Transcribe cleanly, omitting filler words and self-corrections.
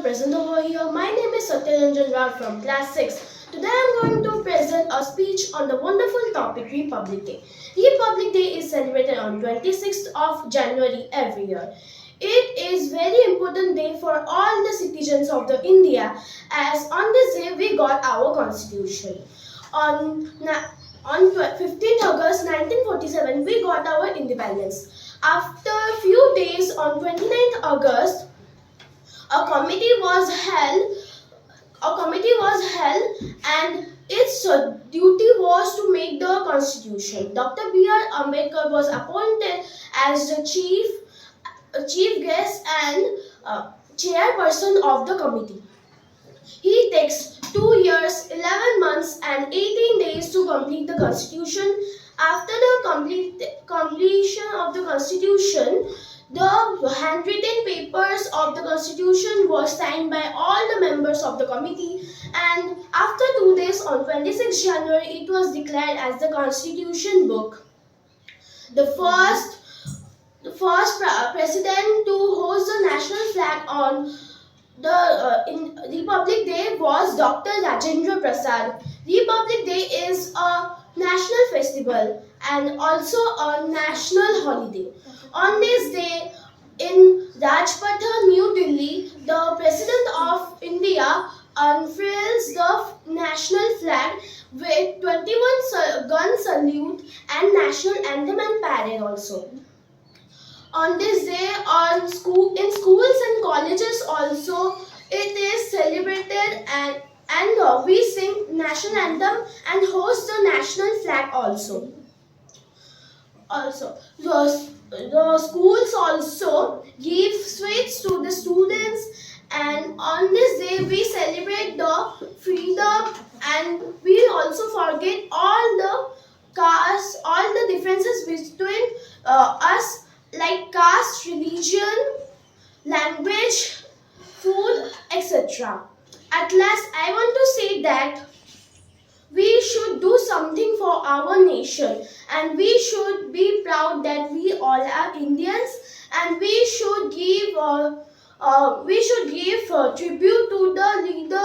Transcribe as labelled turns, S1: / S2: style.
S1: present over here. My name is Satya from class 6. Today I am going to present a speech on the wonderful topic Republic Day. Republic Day is celebrated on 26th of January every year. It is very important day for all the citizens of the India, as on this day we got our constitution. On 15th August 1947 we got our independence. After a few days on 29th August a committee was held and its duty was to make the constitution. Dr. B.R. Ambedkar was appointed as the chief guest and chairperson of the committee. He takes 2 years, 11 months and 18 days to complete the constitution. After the completion of the constitution, the handwritten papers of the constitution were signed by all the members of the committee, and after 2 days on 26 January it was declared as the constitution book. The first president to host the national flag on in Republic Day was Dr. Rajendra Prasad. Republic Day is a national festival and also a national holiday. On this day, in Rajpath, New Delhi, the President of India unfurls the national flag with 21 gun salute and national anthem and parade also. On this day, in schools and colleges also, it is celebrated and we sing national anthem and host the national flag also. The schools also give sweets to the students, and on this day we celebrate the freedom, and we also forget all the castes, all the differences between us, like caste, religion, language, food, etc. At last, I want to say that we should do something for our nation, and we should be proud that we all are Indians, and we should give tribute to the leaders